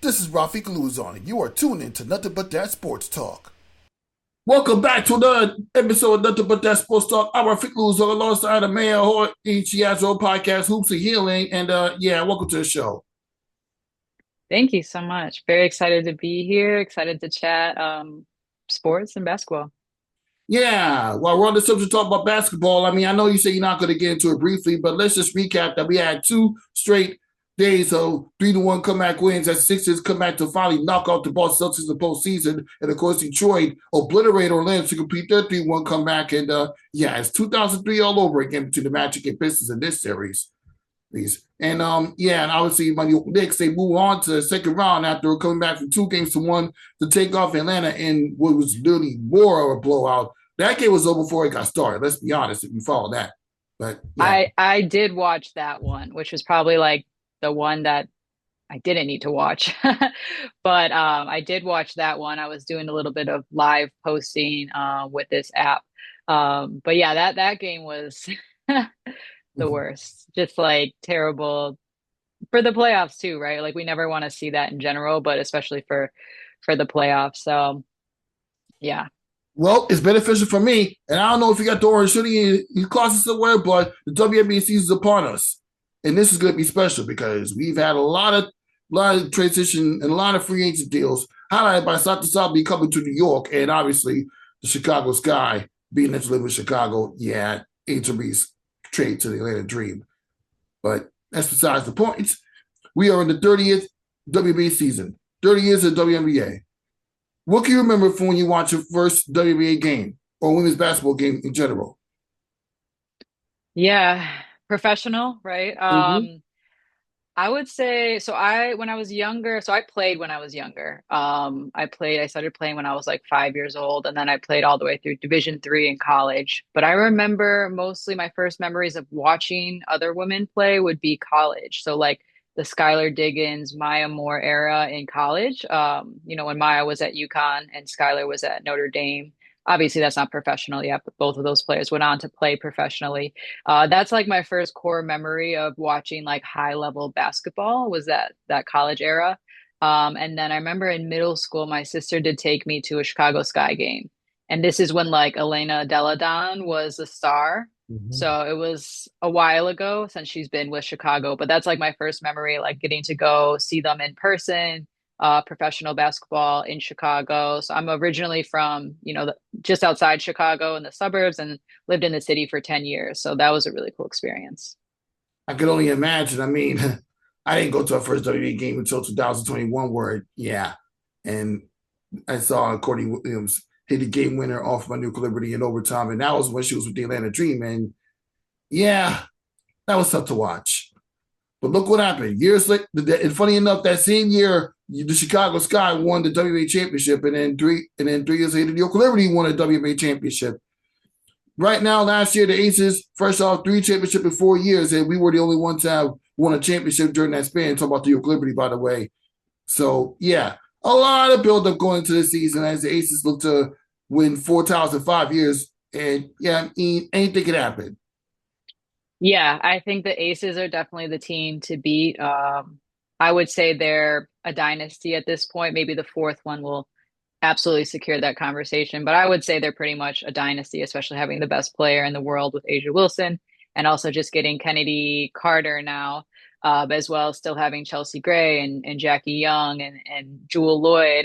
This is Rafiq Luzon, and you are tuned in to Nothing But That Sports Talk. Welcome back to another episode of Nothing But That Sports Talk. I'm Rafiq Luzon alongside the Mayor Hoye. She has her own podcast, Hoops of Healing, and welcome to the show. Thank you so much. Very excited to be here. Excited to chat sports and basketball. Yeah, while we're on the subject talk about basketball, I know you say you're not going to get into it briefly, but let's just recap that we had two straight days of 3-1 comeback wins as Sixers come back to finally knock out the Boston Celtics in the postseason. And of course, Detroit obliterate Orlando to complete their 3-1 comeback. And it's 2003 all over again between the Magic and Pistons in this series. And and obviously my Knicks, they move on to the second round after coming back from 2-1 to take off Atlanta in what was literally more of a blowout. That game was over before it got started. Let's be honest, if you follow that. But yeah. I did watch that one, which was probably like the one that I didn't need to watch. But I did watch that one. I was doing a little bit of live posting with this app. But yeah, that game was the worst. Just like terrible for the playoffs too, right? Like we never want to see that in general, but especially for the playoffs. So yeah. Well, it's beneficial for me, and I don't know if you got the orange hoodie in your closet somewhere, but the WNBA season is upon us, and this is going to be special because we've had a lot of transition and a lot of free agent deals highlighted by South to South be coming to New York, and obviously the Chicago Sky being that you live in Chicago. Yeah, Angel Reese trade to the Atlanta Dream, but that's besides the point. We are in the 30th WNBA season, 30 years of WNBA. What can you remember from when you watched your first WNBA game or women's basketball game in general? Yeah, professional, right? Mm-hmm. I would say so when I was younger, so I played when I was younger. I started playing when I was like 5 years old, and then I played all the way through Division 3 in college. But I remember mostly my first memories of watching other women play would be college. So like the Skylar Diggins, Maya Moore era in college. When Maya was at UConn and Skylar was at Notre Dame. Obviously, that's not professional yet, but both of those players went on to play professionally. That's like my first core memory of watching like high level basketball was that college era. And then I remember in middle school, my sister did take me to a Chicago Sky game. And this is when like Elena Deladon was a star. Mm-hmm. So it was a while ago since she's been with Chicago, but that's like my first memory, like getting to go see them in person, professional basketball in Chicago. So I'm originally from, just outside Chicago in the suburbs and lived in the city for 10 years. So that was a really cool experience. I could only imagine. I didn't go to our first WNBA game until 2021, and I saw Courtney Williams hit the game winner off my Nuke Liberty in overtime, and that was when she was with the Atlanta Dream, and yeah, that was tough to watch. But look what happened. Years later, and funny enough, that same year, the Chicago Sky won the WNBA championship, and then 3 years later, the Oakland Liberty won the WNBA championship. Right now, last year, the Aces, first off, 3 championships in 4 years, and we were the only ones to have won a championship during that span. Talk about the Oakland Liberty, by the way. So, yeah, a lot of buildup going into the season as the Aces look to win 4 titles in 5 years. And, anything can happen. Yeah, I think the Aces are definitely the team to beat. I would say they're a dynasty at this point. Maybe the fourth one will absolutely secure that conversation. But I would say they're pretty much a dynasty, especially having the best player in the world with Asia Wilson and also just getting Kennedy Carter now, as well as still having Chelsea Gray and Jackie Young and Jewel Lloyd.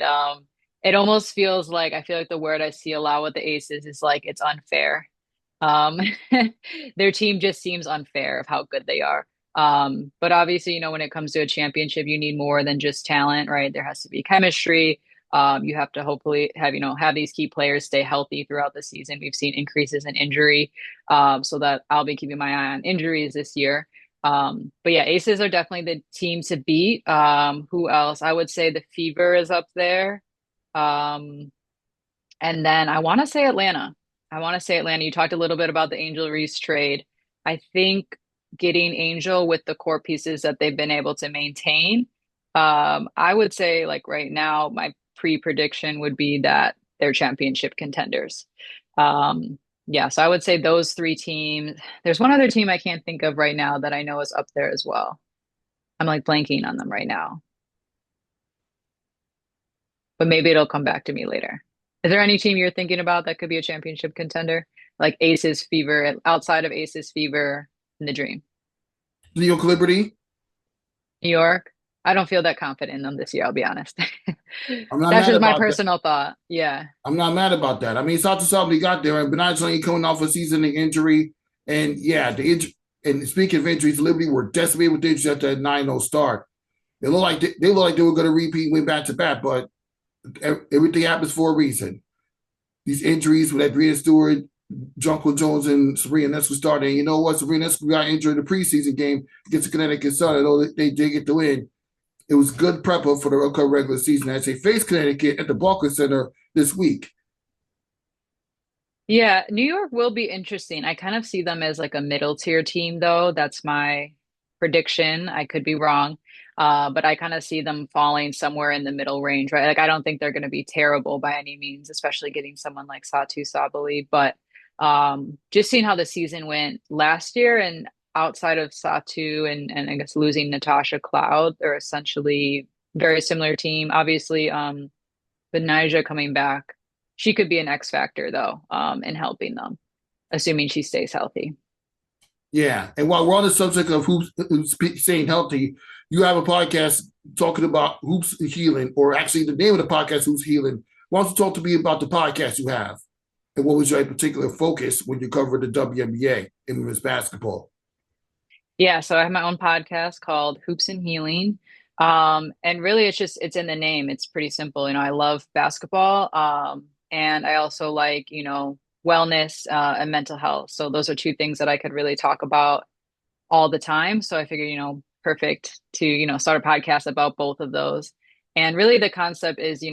It almost feels like I feel like the word I see a lot with the Aces is like it's unfair. Um, their team just seems unfair of how good they are. But obviously, when it comes to a championship, you need more than just talent, right? There has to be chemistry. You have to hopefully have these key players stay healthy throughout the season. We've seen increases in injury, so that I'll be keeping my eye on injuries this year. But yeah, Aces are definitely the team to beat. Who else? I would say the Fever is up there. Um, and then I want to say Atlanta. I want to say Atlanta. You talked a little bit about the Angel Reese trade. I think getting Angel with the core pieces that they've been able to maintain. I would say like right now, my pre-prediction would be that they're championship contenders. Yeah, so I would say those three teams. There's one other team I can't think of right now that I know is up there as well. I'm like blanking on them right now. but maybe it'll come back to me later. Is there any team you're thinking about that could be a championship contender? Like Aces Fever, outside of Aces Fever in the Dream. New York Liberty. New York, I don't feel that confident in them this year, I'll be honest. I'm not That's mad just my about that. personal thought. Yeah. I'm not mad about that. I mean, South to South, they got there, and Bernard's only coming off a season injury, and yeah, the injury. And speaking of injuries, Liberty were decimated with injuries at that 9-0 start. They look like they were going to repeat and win back to back, but everything happens for a reason. These injuries with Adrian Stewart, Jungle Jones, and Serena Nesco started. And you know what? Serena Nesco got injured in the preseason game against the Connecticut Sun. I know they did get the win. It was good prep up for the upcoming regular season as they face Connecticut at the Barclays Center this week. Yeah, New York will be interesting. I kind of see them as like a middle tier team, though. That's my prediction. I could be wrong. But I kind of see them falling somewhere in the middle range, right? Like I don't think they're going to be terrible by any means, especially getting someone like Satu Sabali. But just seeing how the season went last year and outside of Satu and I guess losing Natasha Cloud, they're essentially very similar team. Obviously, with Nyjah coming back, she could be an X factor though, in helping them, assuming she stays healthy. Yeah, and while we're on the subject of who's staying healthy, you have a podcast talking about hoops healing, or actually the name of the podcast, Hoops Healing. Why don't you talk to me about the podcast you have, and what was your particular focus when you covered the WNBA in women's basketball? Yeah, so I have my own podcast called Hoops and Healing. And really it's in the name. It's pretty simple. I love basketball. And I also like, wellness, and mental health. So those are two things that I could really talk about all the time. So I figured, perfect to, start a podcast about both of those. And really the concept is,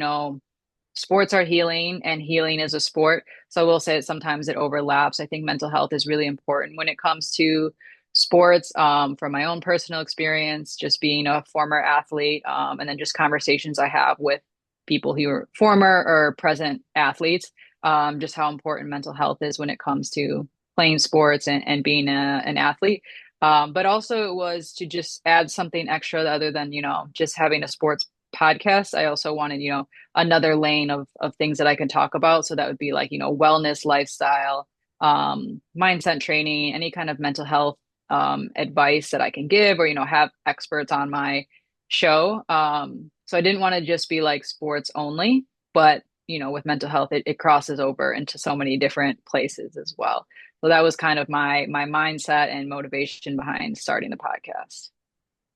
sports are healing and healing is a sport. So I will say that sometimes it overlaps. I think mental health is really important when it comes to sports, from my own personal experience, just being a former athlete, and then just conversations I have with people who are former or present athletes, just how important mental health is when it comes to playing sports and being an athlete. But also it was to just add something extra other than, just having a sports podcast. I also wanted, another lane of things that I can talk about. So that would be like, wellness, lifestyle, mindset training, any kind of mental health advice that I can give or, have experts on my show. So I didn't want to just be like sports only, but, with mental health, it crosses over into so many different places as well. So that was kind of my mindset and motivation behind starting the podcast.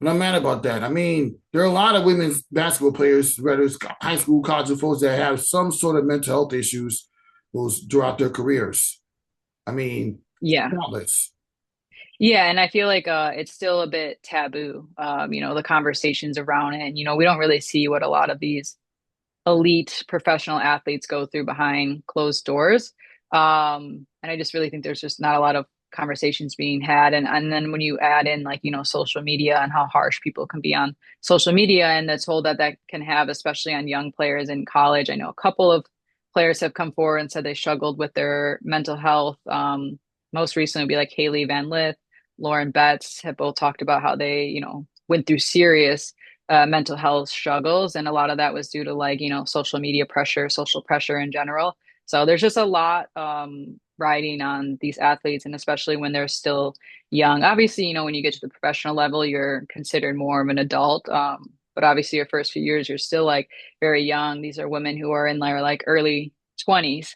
And I'm mad about that. I mean, there are a lot of women's basketball players, whether it's high school, college, or folks that have some sort of mental health issues throughout their careers. I mean, Yeah. countless. Yeah, and I feel like it's still a bit taboo, the conversations around it. And, we don't really see what a lot of these elite professional athletes go through behind closed doors. And I just really think there's just not a lot of conversations being had. And then when you add in like, social media and how harsh people can be on social media and the toll that can have, especially on young players in college. I know a couple of players have come forward and said they struggled with their mental health. Most recently would be like Haley Van Lith, Lauren Betts have both talked about how they, went through serious mental health struggles. And a lot of that was due to like, social media pressure, social pressure in general. So there's just a lot riding on these athletes, and especially when they're still young. Obviously, when you get to the professional level, you're considered more of an adult. But obviously, your first few years, you're still like very young. These are women who are in their like early 20s.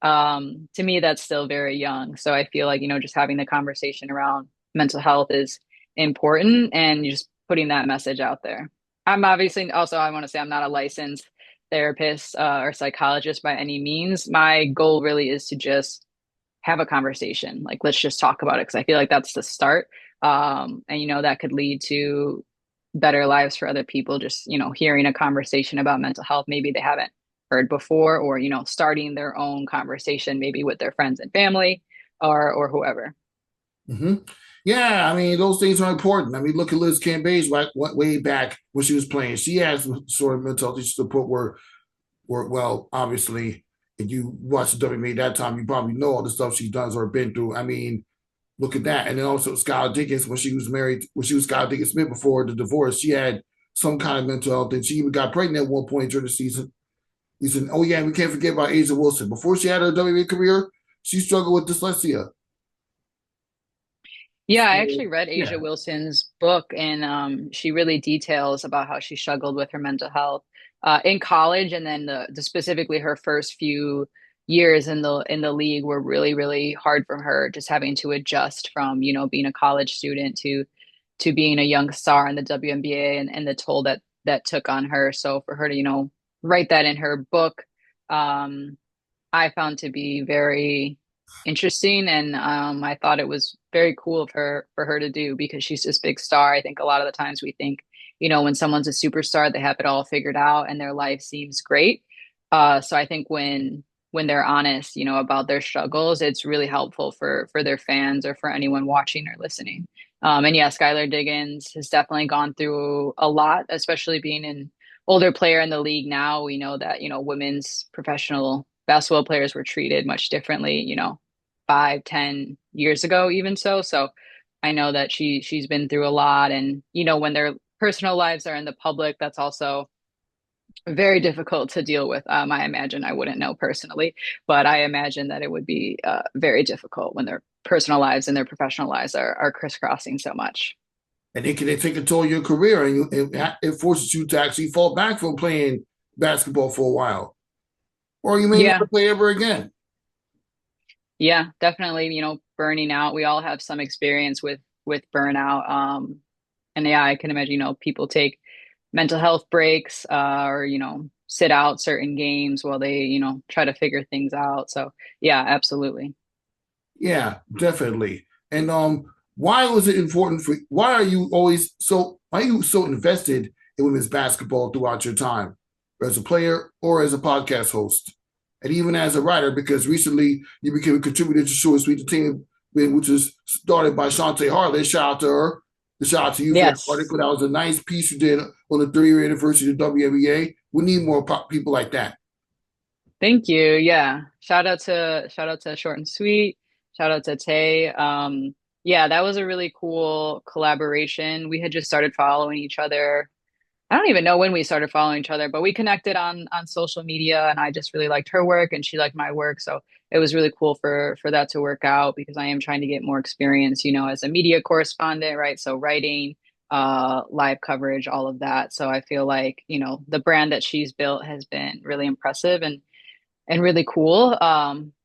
To me, that's still very young. So I feel like, just having the conversation around mental health is important and just putting that message out there. I'm obviously also, I want to say I'm not a licensed therapist or psychologist by any means. My goal really is to just have a conversation. Like, let's just talk about it because I feel like that's the start. And, that could lead to better lives for other people. Just, hearing a conversation about mental health, maybe they haven't heard before, or, starting their own conversation, maybe with their friends and family or whoever. Mm-hmm. Yeah, I mean, those things are important. I mean, look at Liz Cambage way back when she was playing. She had some sort of mental health support well, obviously, if you watch the WNBA that time, you probably know all the stuff she's done or been through. I mean, look at that. And then also Skylar Diggins, when she was Skylar Diggins Smith before the divorce, she had some kind of mental health, and she even got pregnant at one point during the season. He said, "Oh yeah, we can't forget about Asia Wilson. Before she had her WNBA career, she struggled with dyslexia." Yeah, I So actually read Asia yeah, Wilson's book, and she really details about how she struggled with her mental health in college, and then the specifically her first few years in the league were really, really hard for her, just having to adjust from, being a college student to being a young star in the WNBA, and the toll that took on her. So for her to, write that in her book, um, I found to be very interesting, and I thought it was very cool for her to do because she's this big star. I think a lot of the times we think, when someone's a superstar, they have it all figured out and their life seems great. So I think when they're honest, about their struggles, it's really helpful for their fans or for anyone watching or listening. And yeah, Skylar Diggins has definitely gone through a lot, especially being an older player in the league now. We know that, women's professional basketball players were treated much differently, 5, 10 years ago, even so. So I know that she's been through a lot. And, when their personal lives are in the public, that's also very difficult to deal with. I imagine I wouldn't know personally, but I imagine that it would be very difficult when their personal lives and their professional lives are crisscrossing so much. and it can take a toll on your career, and it forces you to actually fall back from playing basketball for a while, or you may Yeah, never play ever again. yeah, definitely, burning out. We all have some experience with burnout. And yeah, I can imagine, people take mental health breaks, or, sit out certain games while they, try to figure things out. So yeah, absolutely. Yeah, definitely. And why was it important for? Why are you so invested in women's basketball throughout your time, as a player or as a podcast host, and even as a writer? Because recently you became a contributor to Short Sweet Entertainment, which was started by Shantae Harless. Shout out to her. Shout out to you for that Yes. article. That was a nice piece you did on the 30-year anniversary of the WNBA. We need more people like that. Thank you. Yeah. Shout out to Short and Sweet. Shout out to Tay. Yeah, that was a really cool collaboration. We had just started following each other. I don't even know when we started following each other, but we connected on social media, and I just really liked her work and she liked my work. So it was really cool for that to work out because I am trying to get more experience, as a media correspondent, right? So writing, live coverage, all of that. So I feel like, the brand that she's built has been really impressive and really cool.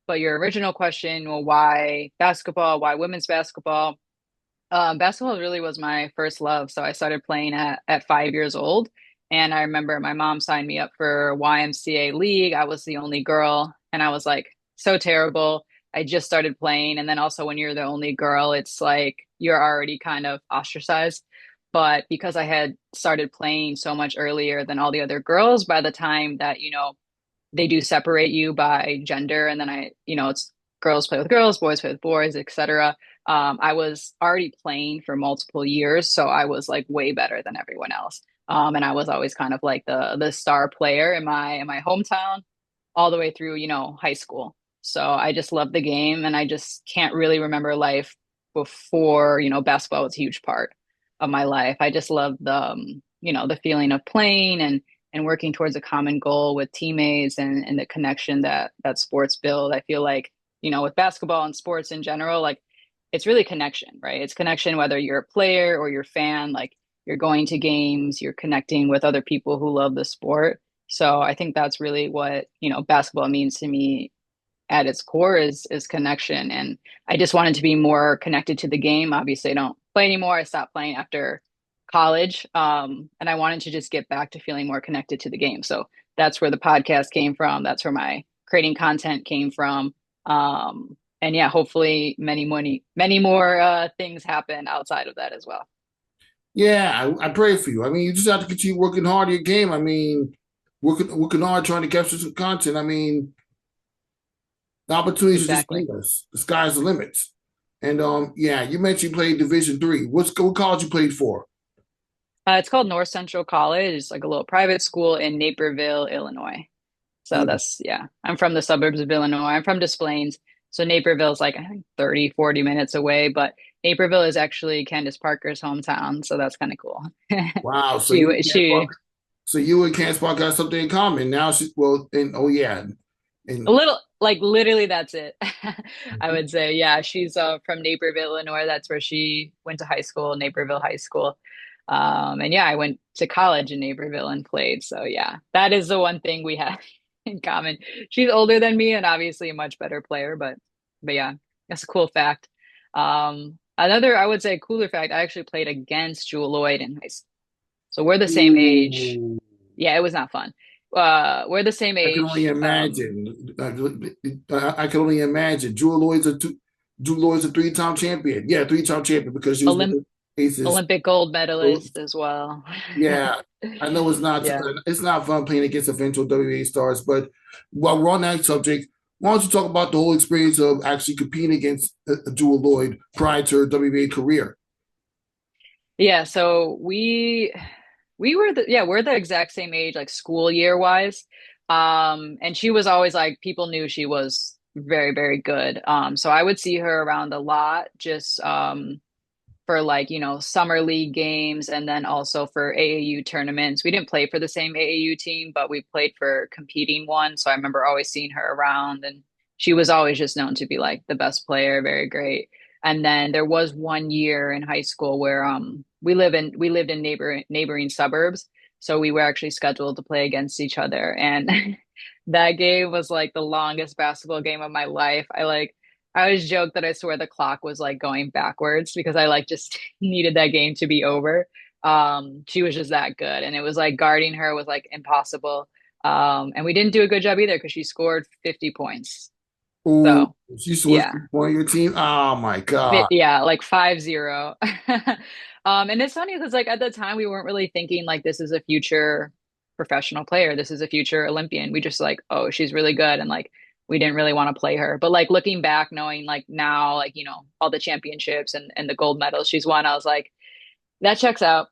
But your original question, well, why basketball? Why women's basketball? Basketball really was my first love. So I started playing at 5 years old. And I remember my mom signed me up for YMCA League. I was the only girl, and I was like so terrible. I just started playing. And then also, when you're the only girl, it's like you're already kind of ostracized. But because I had started playing so much earlier than all the other girls, by the time that, they do separate you by gender, and then it's girls play with girls, boys play with boys, etc. I was already playing for multiple years, so I was like way better than everyone else. And I was always kind of like the star player in my hometown all the way through, high school. So I just love the game, and I just can't really remember life before, basketball was a huge part of my life. I just love the feeling of playing and working towards a common goal with teammates, and the connection that sports build. I feel like, with basketball and sports in general, like it's really connection, right? It's connection whether you're a player or you're a fan, like you're going to games, you're connecting with other people who love the sport. So I think that's really what, basketball means to me at its core is connection. And I just wanted to be more connected to the game. Obviously, I don't play anymore. I stopped playing after college. And I wanted to just get back to feeling more connected to the game. So that's where the podcast came from. That's where my creating content came from. And yeah, hopefully many more things happen outside of that as well. Yeah, I pray for you. I mean, you just have to continue working hard at your game. I mean, working hard trying to capture some content. I mean, the opportunities are just Exactly. endless. The sky's the limit. And yeah, you mentioned you played Division 3. What college you played for? It's called North Central College. It's like a little private school in Naperville, Illinois. So Mm. yeah, I'm from the suburbs of Illinois. I'm from Des Plaines. So Naperville is like, I think 30, 40 minutes away, but Naperville is actually Candace Parker's hometown. So that's kind of cool. Wow. So you She, can't she, fuck. So you and Can't Spot got something in common. Now she well, and oh yeah, A and little, like literally, that's it. I would say, yeah, she's from Naperville, Illinois. That's where she went to high school, Naperville High School. And yeah, I went to college in Naperville and played. So yeah, that is the one thing we have in common. She's older than me and obviously a much better player, but yeah, that's a cool fact. Another, I would say, cooler fact, I actually played against Jewel Lloyd in high school. So we're the same age. ooh, Yeah, it was not fun. We're the same I can only age. imagine. I can only imagine. Jewel Lloyd's a three-time champion. Yeah, three-time champion because she was one Olymp of the aces. Olympic gold So, medalist as well. yeah, I know Yeah. it's not fun playing against eventual WA stars, but while we're on that subject, why don't you talk about the whole experience of actually competing against Jewel Lloyd prior to her WA career? Yeah, so we were we're the exact same age, like school year wise. And she was always like people knew she was very, very good. So I would see her around a lot, just for like, summer league games and then also for AAU tournaments. We didn't play for the same AAU team, but we played for competing one. So I remember always seeing her around and she was always just known to be like the best player, very great. And then there was one year in high school where we lived in neighboring suburbs. So we were actually scheduled to play against each other. And that game was like the longest basketball game of my life. I always joke that I swear the clock was like going backwards because I like just needed that game to be over. She was just that good, and it was like guarding her was like impossible. And we didn't do a good job either because she scored 50 points. Oh, So she switched yeah, on your team. Oh my God. yeah, like 5-0. And it's funny because like at the time we weren't really thinking like this is a future professional player. This is a future Olympian. We just like, oh, she's really good. And like we didn't really want to play her. But like looking back, knowing like now, like, all the championships and the gold medals she's won, I was like, that checks out.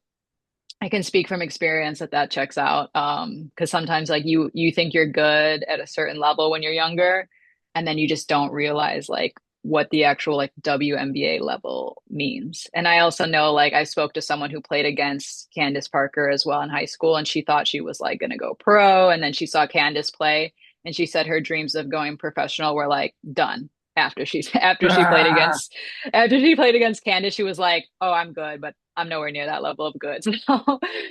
I can speak from experience that that checks out. Because sometimes like you think you're good at a certain level when you're younger, and then you just don't realize like what the actual like WNBA level means. And I also know like I spoke to someone who played against Candace Parker as well in high school, and she thought she was like gonna go pro, and then she saw Candace play, and she said her dreams of going professional were like done after she's after she played against Candace. She was like, "Oh, I'm good, but I'm nowhere near that level of good." So,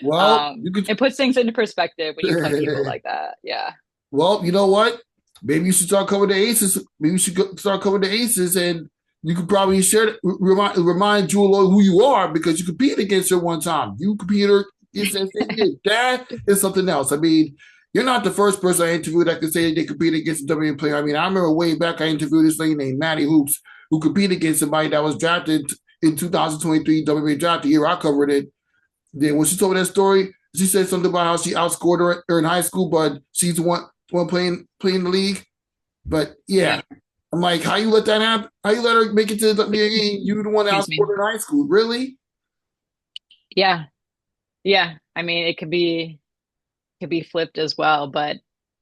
Well, you could. it puts things into perspective when you play people like that. Yeah. Well, you know what? Maybe you should start covering the aces. Maybe you should start covering the aces, and you could probably remind Jewel Lloyd who you are because you competed against her one time. You competed against her. That is something else. I mean, you're not the first person I interviewed that could say they competed against a WNBA player. I mean, I remember way back I interviewed this lady named Maddie Hoops who competed against somebody that was drafted in 2023 WNBA draft. The year I covered it. Then when she told me that story, she said something about how she outscored her in high school, but she's the one playing the league. But yeah, Yeah. I'm like, how you let that happen? How you let her make it to the game? You the one that Excuse me. outscored her in high school, really? Yeah. Yeah. I mean, it could be flipped as well, but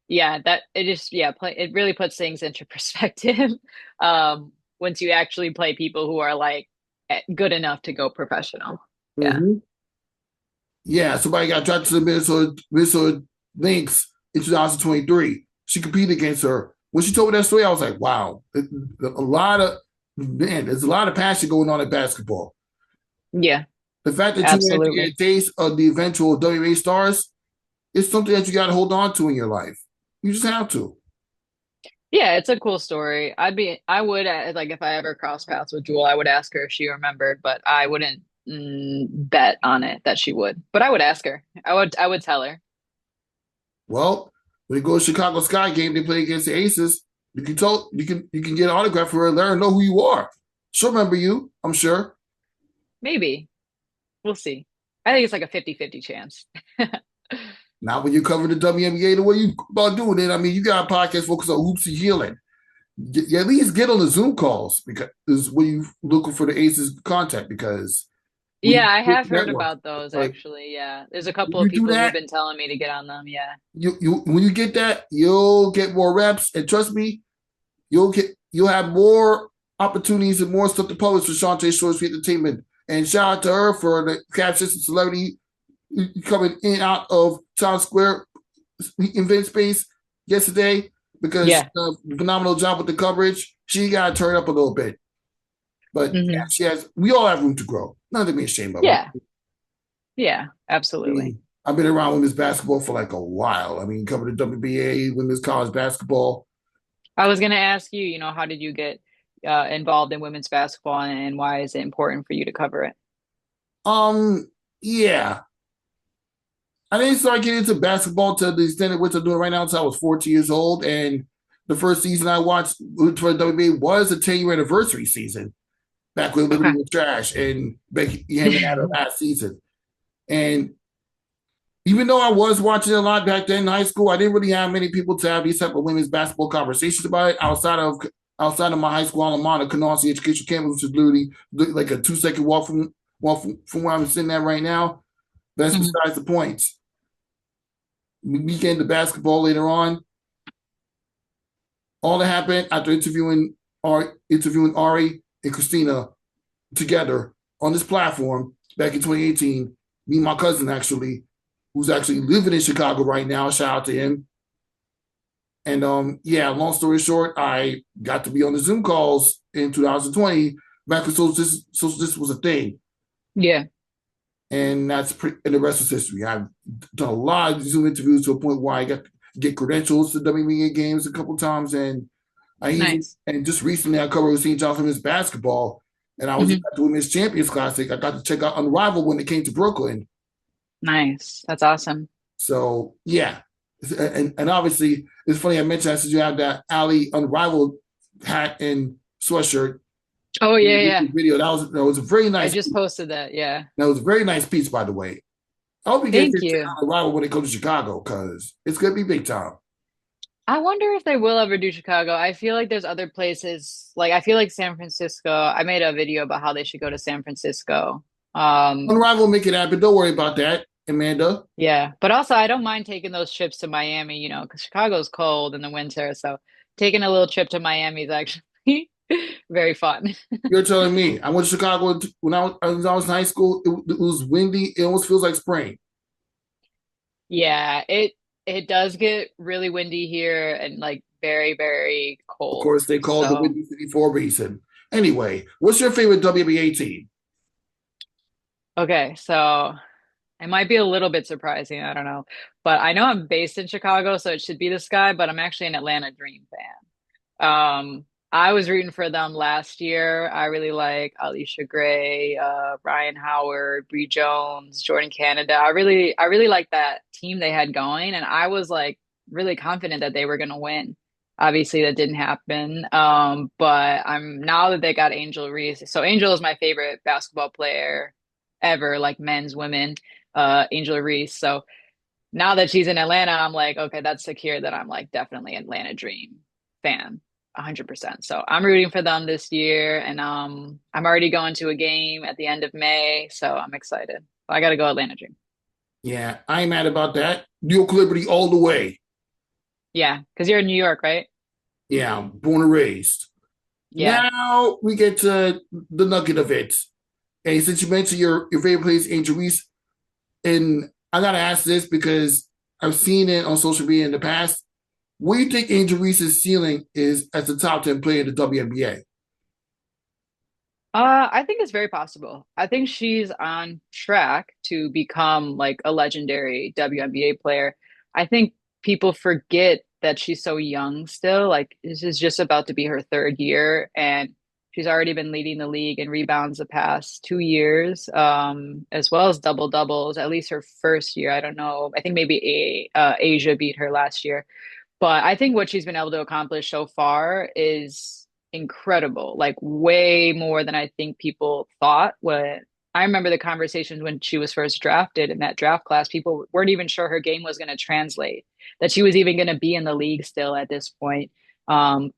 yeah, that it just it really puts things into perspective. Once you actually play people who are like good enough to go professional. Yeah. Mm-hmm. Yeah, somebody got drafted to the Minnesota Lynx in 2023. She competed against her. When she told me that story, I was like, wow, there's a lot of passion going on in basketball. Yeah, The fact that you had to get a absolutely. taste of the eventual WA stars is something that you got to hold on to in your life. You just have to. Yeah, it's a cool story. I would, like, if I ever cross paths with Jewel, I would ask her if she remembered, but I wouldn't bet on it that she would. But I would ask her. I would tell her. Well, when you go to Chicago Sky game, they play against the Aces. You can get an autograph for her and let her know who you are. She'll remember you, I'm sure. Maybe. We'll see. I think it's like a 50-50 chance. Now, when you cover the WNBA the way you about doing it, I mean, you got a podcast focused on hoopsy healing. You at least get on the Zoom calls because is when you looking for the Aces contact because when Yeah, you I have heard network, about those like actually. Yeah. There's a when couple of you do people who've that, been telling me to get on them. Yeah. you when you get that, you'll get more reps, and trust me, you'll have more opportunities and more stuff to publish for Shantae Short's Entertainment. And shout out to her for the captions and celebrity coming in and out of Times Square event space yesterday because she Yeah. done a phenomenal job with the coverage. She got to turn up a little bit. But yeah, Hmm. she has, we all have room to grow. Nothing to be ashamed of. Yeah. Yeah, I absolutely. mean, I've been around women's basketball for like a while. I mean, covered the WNBA, women's college basketball. I was going to ask you, how did you get involved in women's basketball and why is it important for you to cover it? Um, yeah, I didn't start getting into basketball to the extent of which I'm doing right now until I was 14 years old. And the first season I watched for the WNBA was the 10-year anniversary season, back when Liberty Okay. was trash and Becky Hammond had her last season. And even though I was watching a lot back then in high school, I didn't really have many people to have these type of women's basketball conversations about it outside of my high school alma mater, Canarsie Education Campus, which is literally like a 2 second walk from where I'm sitting at right now. That's Hmm. besides the points. We get into basketball later on. All that happened after interviewing Ari and Christina together on this platform back in 2018. Me and my cousin actually, who's actually living in Chicago right now. Shout out to him. And yeah, long story short, I got to be on the Zoom calls in 2020 back when social this was a thing. Yeah. And and the rest is history. I've done a lot of Zoom interviews to a point where I got to get credentials to WNBA games a couple times, and Nice. just recently I covered St. John's women's basketball, and I was at Hmm. the Women's Champions Classic. I got to check out Unrivaled when it came to Brooklyn. Nice. That's awesome. So yeah, and obviously it's funny I mentioned I said you have that Ali Unrivaled hat and sweatshirt Oh, in yeah, the yeah. video. That was a very I nice. just posted that. Yeah. That was a very nice piece, by the way. I hope you get Thank to check you. out Unrivaled when they come to Chicago because it's gonna be big time. I wonder if they will ever do Chicago. I feel like there's other places. Like I feel like San Francisco. I made a video about how they should go to San Francisco. Unrivaled make it happen. Don't worry about that, Amanda. Yeah, but also I don't mind taking those trips to Miami, because Chicago's cold in the winter, so taking a little trip to Miami is actually very fun. You're telling me. I went to Chicago when I was in high school. It was windy. It almost feels like spring. Yeah, it does get really windy here and like very, very Of cold. course, they call it the So, Windy City for a reason. Anyway, what's your favorite WNBA team? okay, so it might be a little bit surprising, I don't know. But I know I'm based in Chicago, so it should be the Sky, but I'm actually an Atlanta Dream fan. I was rooting for them last year. I really like Alicia Gray, Ryan Howard, Bree Jones, Jordan Canada. I really like that team they had going, and I was like really confident that they were going to win. Obviously, that didn't happen. But I'm now that they got Angel Reese. So Angel is my favorite basketball player ever, like men's, women. Angel Reese. So now that she's in Atlanta, I'm like, okay, that's secure that I'm like definitely Atlanta Dream fan, 100%. So I'm rooting for them this year, and I'm already going to a game at the end of May, so I'm excited. I got to go Atlanta Dream. Yeah, I ain't mad about that. New York Liberty all the way. Yeah, because you're in New York, right? Yeah, I'm born and raised. Yeah. Now we get to the nugget of it. And since you mentioned your favorite place, Angel Reese, and I gotta ask this because I've seen it on social media in the past. What do you think Angel Reese's ceiling is as the top 10 player in the WNBA? I think it's very possible. I think she's on track to become like a legendary WNBA player. I think people forget that she's so young still. Like this is just about to be her third year, and she's already been leading the league in rebounds the past 2 years, as well as double doubles. At least her first year. I don't know. I think maybe Asia beat her last year. But I think what she's been able to accomplish so far is incredible, like way more than I think people thought. When I remember the conversations when she was first drafted in that draft class, people weren't even sure her game was going to translate, that she was even going to be in the league still at this point. Um,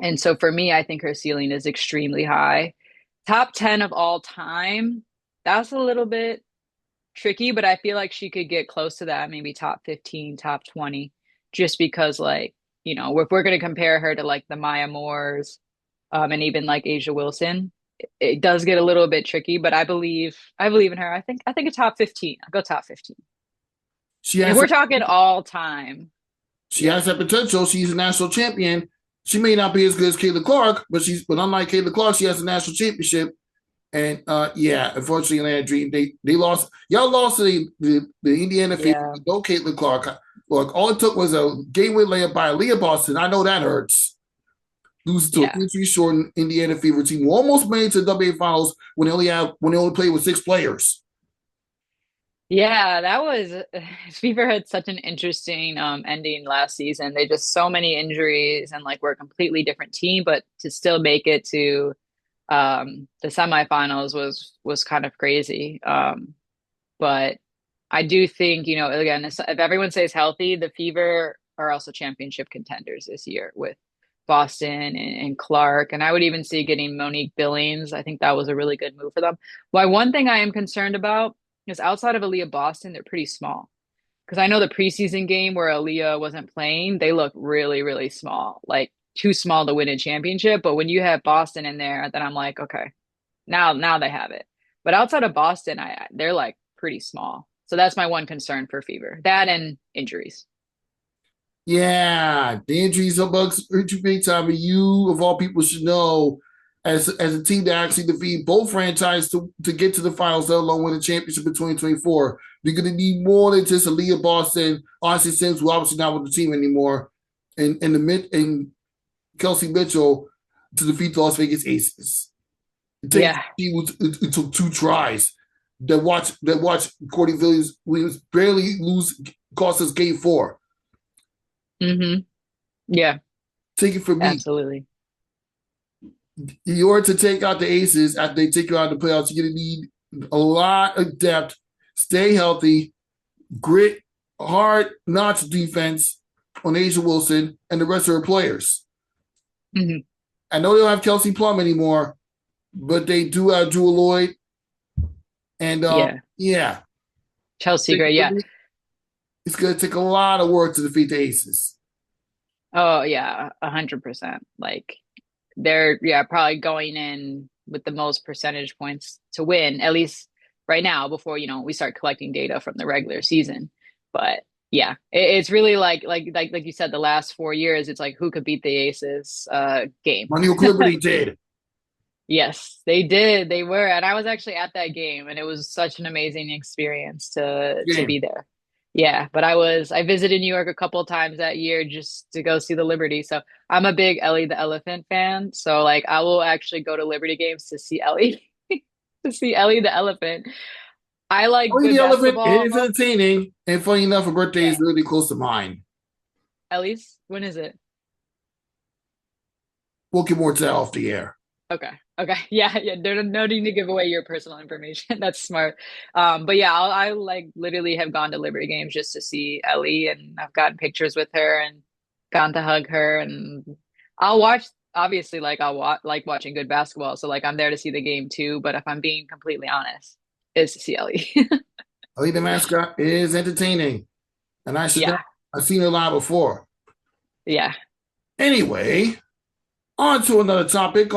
and so for me, I think her ceiling is extremely high. Top 10 of all time, that's a little bit tricky, but I feel like she could get close to that, maybe top 15, top 20, just because like, if we're going to compare her to like the Maya Moores, and even like Asia Wilson, it does get a little bit tricky, but I believe in her. I think a top 15. I'll go top 15. She And if has we're talking all time, she yeah, has that potential. She's a national champion. She may not be as good as Kayla Clark, but unlike Kayla Clark, she has a national championship. And yeah, unfortunately, Atlanta Dream they lost. Y'all lost to the Indiana Fever. yeah, No Caitlin Clark. Look, all it took was a game win layup by Leah Boston. I know that hurts. Losing to an yeah. injury shortened Indiana Fever team who almost made it to the WA Finals when they only played with 6 players. Yeah, that was Fever had such an interesting ending last season. They just so many injuries and like we're a completely different team, but to still make it to the semifinals was kind of crazy. But I do think, again, if everyone stays healthy, the Fever are also championship contenders this year with Boston and Clark. And I would even see getting Monique Billings. I think that was a really good move for them. Why one thing I am concerned about is outside of Aaliyah Boston, they're pretty small. Because I know the preseason game where Aaliyah wasn't playing, they look really, really small, like too small to win a championship. But when you have Boston in there, then I'm like, okay, now they have it. But outside of Boston, they're like pretty small. So that's my one concern for Fever. That and injuries. Yeah, the injuries of Bucks hurt you big time, and you of all people should know, as a team that actually defeat both franchises to get to the finals, let alone win the championship in 2024. You're going to need more than just Aaliyah Boston, Austin Sims, who obviously not with the team anymore, and Kelsey Mitchell to defeat the Las Vegas Aces. Yeah. It took 2 tries that watch Courtney Williams barely lose, cost us game 4. Hmm. Yeah, Take it from me. absolutely. In order to take out the Aces after they take you out of the playoffs, you're going to need a lot of depth, stay healthy, grit, hard notch defense on Asia Wilson and the rest of her players. Hmm. I know they don't have Kelsey Plum anymore, but they do have Jewel Lloyd. And Yeah. yeah, Chelsea Gray. Yeah. it's going to take a lot of work to defeat the Aces. Oh, yeah. 100%. Like they're, yeah, probably going in with the most percentage points to win, at least right now, before, we start collecting data from the regular season. But yeah, it's really like you said, the last 4 years, it's like who could beat the Aces game. Money Liberty did. Yes, they did. They were. And I was actually at that game and it was such an amazing experience to Game. be there. Yeah, but I visited New York a couple of times that year just to go see the Liberty. So I'm a big Ellie the Elephant fan. So like I will actually go to Liberty games to see Ellie, to see Ellie the Elephant. I like Only good the Elephant basketball. is entertaining. And funny enough, her birthday Yeah. is really close to mine. Ellie's, when is it? We'll get more to that off the air. Okay. Okay. Yeah. Yeah. There's no need to give away your personal information. That's smart. But yeah, I like literally have gone to Liberty games just to see Ellie and I've gotten pictures with her and gotten to hug her and I'll watch, obviously, like like watching good basketball. So like I'm there to see the game too. But if I'm being completely honest, is to see Ellie. Ellie the mascot is entertaining. And I should know. Yeah. I've seen her live before. Yeah. Anyway, on to another topic.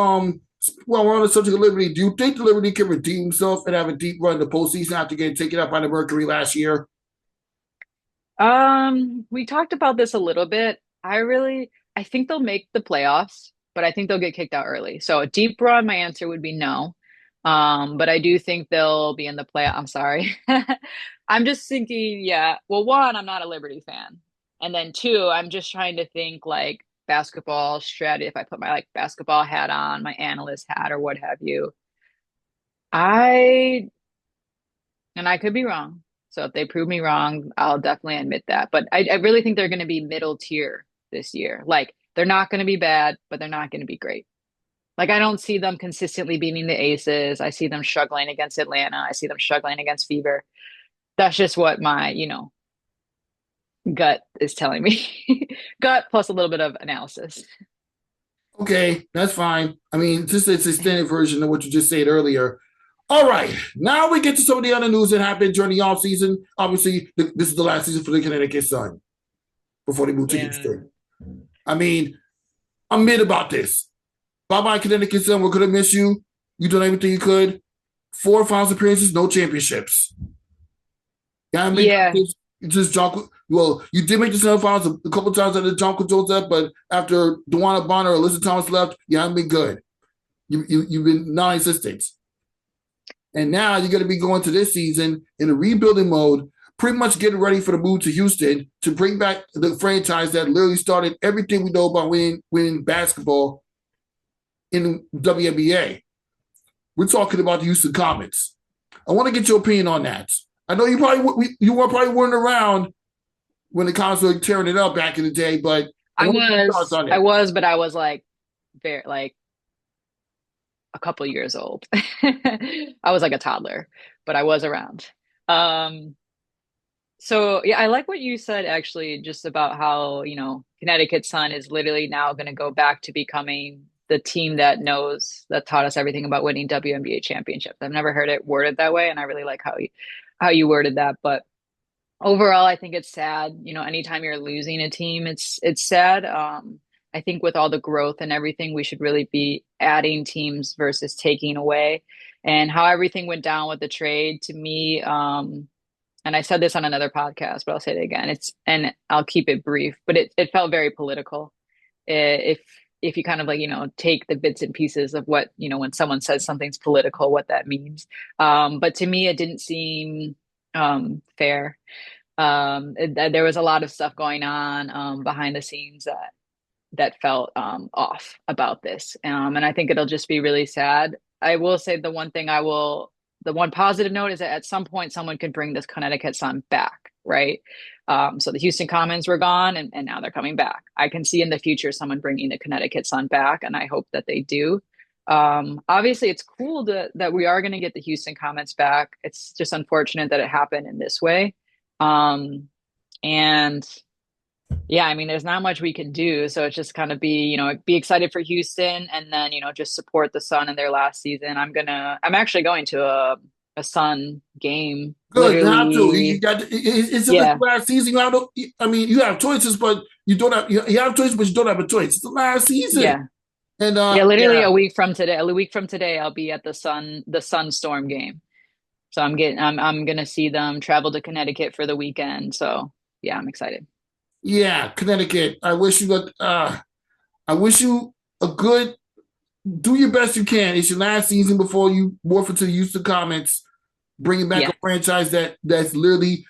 Well, we're on the subject of Liberty. Do you think the Liberty can redeem himself and have a deep run in the postseason after getting taken out by the Mercury last year? We talked about this a little bit. I think they'll make the playoffs, but I think they'll get kicked out early. So a deep run, my answer would be no. But I do think they'll be in the play. I'm sorry. I'm just thinking, yeah. Well, one, I'm not a Liberty fan. And then two, I'm just trying to think like basketball strategy. If I put my like basketball hat on, my analyst hat or what have you. I And I could be wrong. So if they prove me wrong, I'll definitely admit that. But I really think they're going to be middle tier this year. Like they're not going to be bad, but they're not going to be great. Like I don't see them consistently beating the Aces. I see them struggling against Atlanta. I see them struggling against Fever. That's just what my, gut is telling me. Gut plus a little bit of analysis. Okay, that's fine. I mean, just it's a standard version of what you just said earlier. All right, now we get to some of the other news that happened during the offseason. Obviously, this is the last season for the Connecticut Sun before they move to Yeah. Houston. I mean, I'm mid about this. Bye bye, Connecticut Sun. We're going to miss you. You've done everything you could. 4 finals appearances, no championships. Yeah, I mean, Yeah, just John. Well, you did make the semifinals a couple times under John Control's up, but after Dewana Bonner or Alyssa Thomas left, you haven't been good. You've been non-existent, and now you're going to be going to this season in a rebuilding mode, pretty much getting ready for the move to Houston to bring back the franchise that literally started everything we know about winning basketball in WNBA. We're talking about the Houston Comets. I want to get your opinion on that. I know you probably weren't around when the Comets were tearing it up back in the day, but I want to get your thoughts on it. but I was like very like a couple years old. I was like a toddler, but I was around. Um, so yeah, I like what you said actually, just about how, Connecticut Sun is literally now going to go back to becoming the team that taught us everything about winning WNBA championships. I've never heard it worded that way, and I really like how you worded that. But overall, I think it's sad. Anytime you're losing a team, it's sad. I think with all the growth and everything, we should really be adding teams versus taking away. And how everything went down with the trade to me, and I said this on another podcast, but I'll say it again. And I'll keep it brief, but it felt very political. If you kind of like, take the bits and pieces of what, when someone says something's political, what that means. But to me, it didn't seem fair. There was a lot of stuff going on behind the scenes that felt off about this. And I think it'll just be really sad. I will say the one positive note is that at some point someone could bring this Connecticut Sun back, right? So the Houston Commons were gone and now they're coming back. I can see in the future someone bringing the Connecticut Sun back, and I hope that they do. Obviously, it's cool that we are going to get the Houston Comets back. It's just unfortunate that it happened in this way. And yeah, I mean, there's not much we can do. So it's just kind of be excited for Houston, and then, just support the Sun in their last season. I'm actually going to a Sun game, Good, you have to. You literally. got. It's the Yeah. last season. I mean, you have choices, but you don't have. You have choices, but you don't have a choice. It's the last season, Yeah. and Yeah. Literally yeah, a week from today, I'll be at the Sun Storm game. So I'm going to see them travel to Connecticut for the weekend. So yeah, I'm excited. yeah, Connecticut. I wish you a good. Do your best you can. It's your last season before you morph into the Houston Comets, bringing back a Yeah. franchise that's literally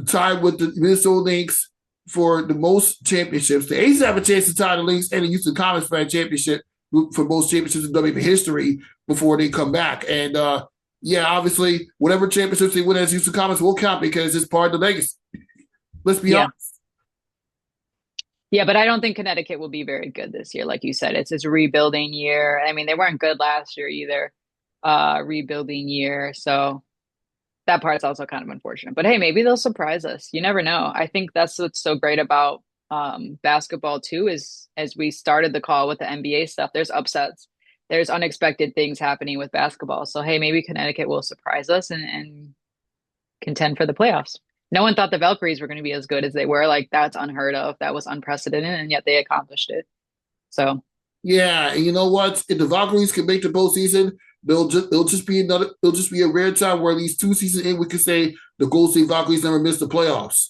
tied with the Minnesota Lynx for the most championships. The Aces have a chance to tie the Lynx and the Houston Comets for a championship for most championships in WNBA history before they come back. And yeah, obviously, whatever championships they win as Houston Comets will count because it's part of the legacy. Let's be Yeah. honest. Yeah, but I don't think Connecticut will be very good this year. Like you said, it's a rebuilding year. I mean, they weren't good last year either. Rebuilding year. So that part's also kind of unfortunate. But hey, maybe they'll surprise us. You never know. I think that's what's so great about basketball too, is as we started the call with the NBA stuff, there's upsets. There's unexpected things happening with basketball. So hey, maybe Connecticut will surprise us and contend for the playoffs. No one thought the Valkyries were going to be as good as they were. Like that's unheard of. That was unprecedented, and yet they accomplished it. So Yeah, and you know what? If the Valkyries can make the postseason, it'll just be a rare time where at least 2 seasons in we can say the Golden State Valkyries never missed the playoffs,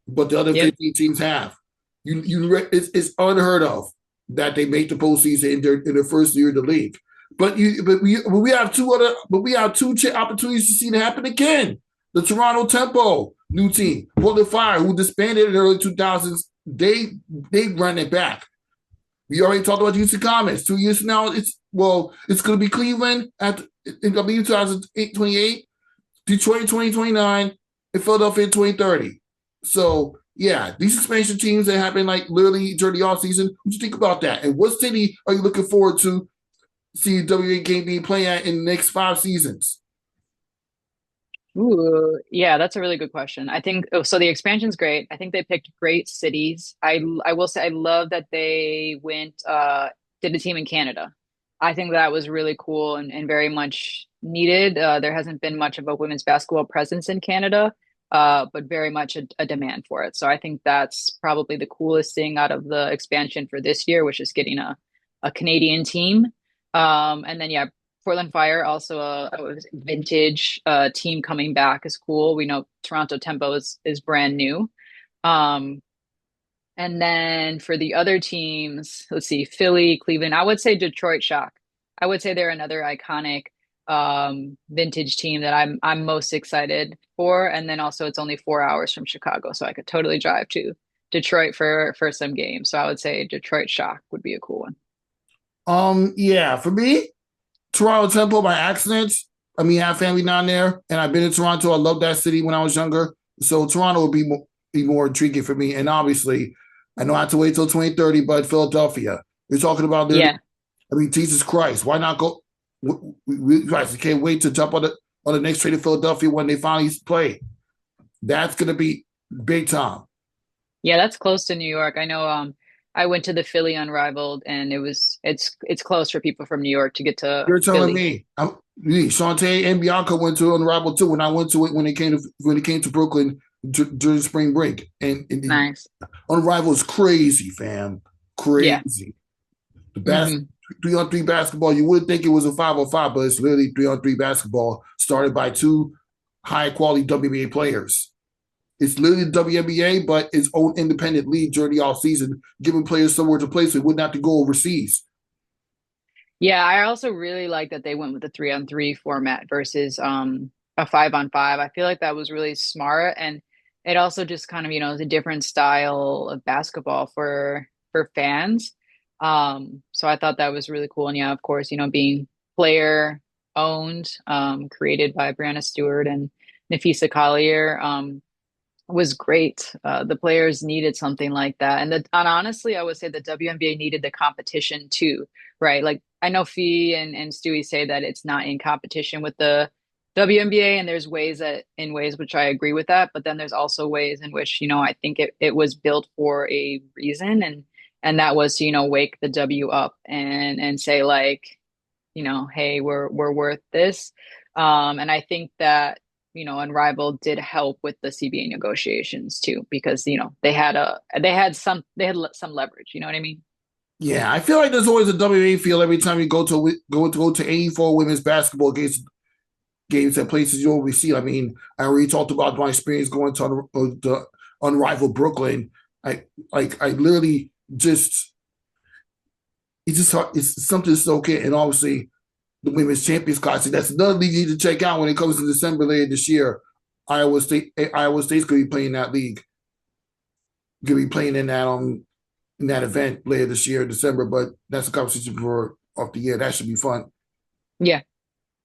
but the other yep. 15 teams have. It's unheard of that they make the postseason in their first year in the league. We have two opportunities to see it happen again. The Toronto Tempo new team, Portland Fire, who disbanded in the early 2000s, they run it back. We already talked about Houston Comets. 2 years from now, it's going to be Cleveland in 2028, Detroit in 2029, and Philadelphia in 2030. So yeah, these expansion teams that happen like literally during the offseason. What do you think about that? And what city are you looking forward to seeing WA game being playing at in the next 5 seasons? Ooh, yeah, that's a really good question. I think so. The expansion's great. I think they picked great cities. I will say I love that they did a team in Canada. I think that was really cool and very much needed. There hasn't been much of a women's basketball presence in Canada, but very much a demand for it. So I think that's probably the coolest thing out of the expansion for this year, which is getting a Canadian team. And then yeah, Portland Fire, also a vintage team coming back is cool. We know Toronto Tempo is brand new. Um, and then for the other teams, let's see, Philly, Cleveland. I would say Detroit Shock. I would say they're another iconic vintage team that I'm most excited for. And then also it's only 4 hours from Chicago, so I could totally drive to Detroit for some games. So I would say Detroit Shock would be a cool one. Yeah, for me, Toronto Temple by accident. I mean, I have family down there, and I've been in Toronto. I loved that city when I was younger, so Toronto would be more intriguing for me. And obviously, I know I have to wait till 2030, but Philadelphia. You're talking about there. Yeah. I mean, Jesus Christ, why not go? We guys can't wait to jump on the next trade in Philadelphia when they finally play. That's gonna be big time. Yeah, that's close to New York. I know I went to the Philly Unrivaled and it's close for people from New York to get to You're telling Philly. me, Shantae and Bianca went to Unrivaled too. When I went to it when it came to Brooklyn during spring break, and Nice. Unrivaled is crazy, fam, Yeah. crazy. The Hmm. 3-on-3 basketball. You would think it was a 5-on-5, but it's literally 3-on-3 basketball started by two high quality WNBA players. It's literally the WNBA, but its own independent league during the off season, giving players somewhere to play so they wouldn't have to go overseas. Yeah, I also really like that they went with the 3-on-3 format versus a 5-on-5. I feel like that was really smart and it also just kind of, is a different style of basketball for fans. So I thought that was really cool. And yeah, of course, being player owned, created by Brianna Stewart and Nafisa Collier. Was great. The players needed something like that. And honestly, I would say the WNBA needed the competition too, right? Like I know Fee and Stewie say that it's not in competition with the WNBA, and there's ways which I agree with that, but then there's also ways in which, I think it was built for a reason and that was to, wake the W up and say like, hey, we're worth this. And I think that Unrivaled did help with the CBA negotiations too, because they had some leverage. You know what I mean? Yeah, I feel like there's always a WNBA feel every time you go to 84 women's basketball games at places you always see. I mean, I already talked about my experience going to the Unrivaled Brooklyn. I literally just it's something so good, and obviously the Women's Champions Classic. That's another league you need to check out when it comes to December later this year. Iowa State's going to be playing that league. Going to be playing in that event later this year, December. But that's a conversation for off the year. That should be fun. Yeah,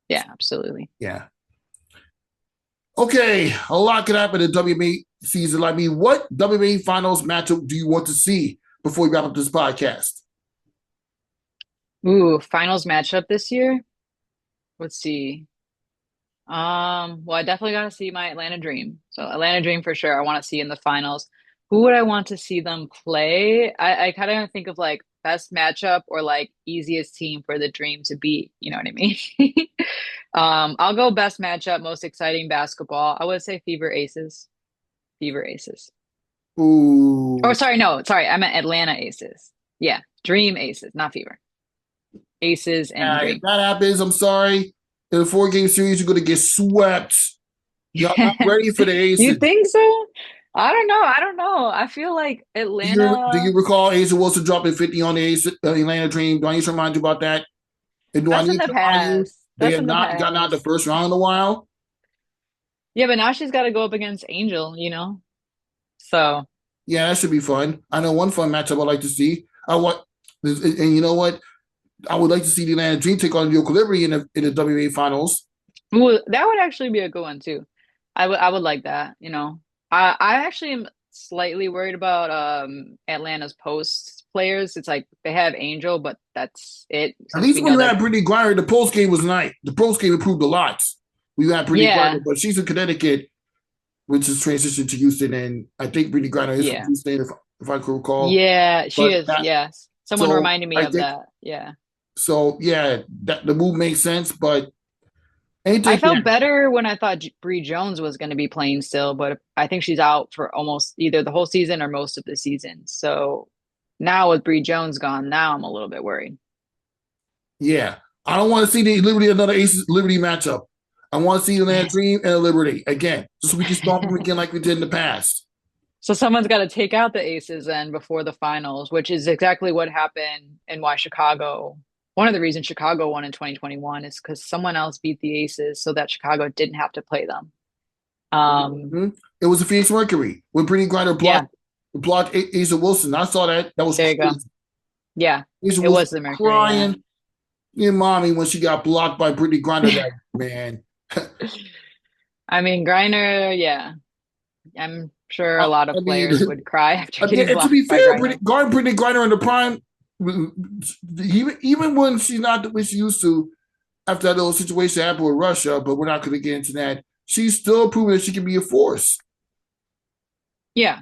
yeah, absolutely. Yeah. Okay, a lot could happen in the WNBA season. I mean, what WNBA finals matchup do you want to see before we wrap up this podcast? Ooh, finals matchup this year. Let's see. Well, I definitely got to see my Atlanta Dream. So Atlanta Dream for sure. I want to see in the finals. Who would I want to see them play? I kind of think of like best matchup or like easiest team for the Dream to beat. You know what I mean? I'll go best matchup, most exciting basketball. I would say Fever Aces. Fever Aces. Oh, Ooh, sorry, no, sorry. I meant Atlanta Aces. Yeah, Dream Aces, not Fever. Aces and if Dream. that happens, I'm sorry. In a 4 game series, you're going to get swept. Y'all not ready for the You Aces. think so? I don't know. I don't know. I feel like Do Atlanta, you recall Asa Wilson dropping 50 on the Atlanta Dream? Do I need to remind you about that? And do I that's in need the to remind you past. they That's have in the not gotten out the past. first round in a while? Yeah, but now she's got to go up against Angel. So, Yeah, that should be fun. I know one fun matchup I'd like to see. And you know what? I would like to see the Atlanta Dream take on the Equilibrium in the WA finals. ooh, that would actually be a good one too. I would like that. I actually am slightly worried about Atlanta's post players. It's like they have Angel, but that's it At since least we when know you that. had Brittany Griner, the post game was nice. The post game improved a lot. We had Brittany Griner, Yeah. but she's in Connecticut, which is transitioned to Houston, and I think Brittany Griner is from Yeah. Houston, if I can recall. Yeah, she But is. that, Yes. Someone so reminded me I of think that. Yeah. so. Yeah, that the move makes sense, but I anything can felt happen. better when I thought Bree Jones was going to be playing still, but I think she's out for almost either the whole season or most of the season. So now with Bree Jones gone, now I'm a little bit worried. Yeah. I don't want to see the Liberty another Aces Liberty matchup. I want to see the Land Dream and the Liberty again, just so we can stomp them again like we did in the past. So someone's got to take out the Aces then before the finals, which is exactly what happened and why Chicago. One of the reasons Chicago won in 2021 is because someone else beat the Aces so that Chicago didn't have to play them. Mm-hmm. It was the Phoenix Mercury when Brittany Griner Yeah, blocked Asa Wilson. I saw that. That was there you go. crazy. Yeah, Asa it Wilson was the Mercury. Yeah. crying in mommy when she got blocked by Brittany Griner. That man. I mean, Griner, yeah. I'm sure a lot I of mean, players would cry after getting and to be blocked by fair, Griner. Brittany Griner in the prime, even when she's not the way she used to, after that little situation happened with Russia, but we're not going to get into that. She's still proving that she can be a force. Yeah.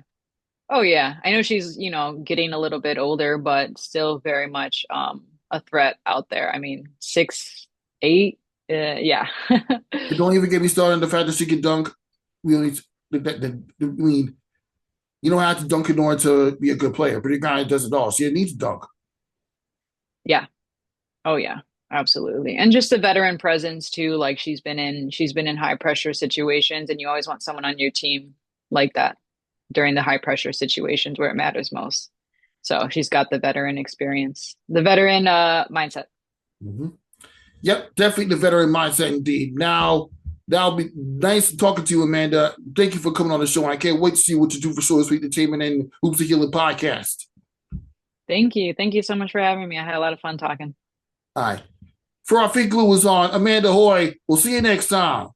Oh yeah. I know she's, getting a little bit older, but still very much a threat out there. I mean, 6'8", yeah. And don't even get me started on the fact that she can dunk. We only, I mean, you don't have to dunk in order to be a good player. But the guy does it all. She needs to dunk. Yeah. Oh yeah. Absolutely. And just the veteran presence too, like she's been in high pressure situations and you always want someone on your team like that during the high pressure situations where it matters most. So she's got the veteran experience, the veteran mindset. Mm-hmm. Yep, definitely the veteran mindset indeed. Now, that'll be nice talking to you, Amanda. Thank you for coming on the show. I can't wait to see what you do for Short Sweet Entertainment and Hoops to Healing podcast. Thank you. Thank you so much for having me. I had a lot of fun talking. All right. For our Fake Glue was on, Amanda Hoye. We'll see you next time.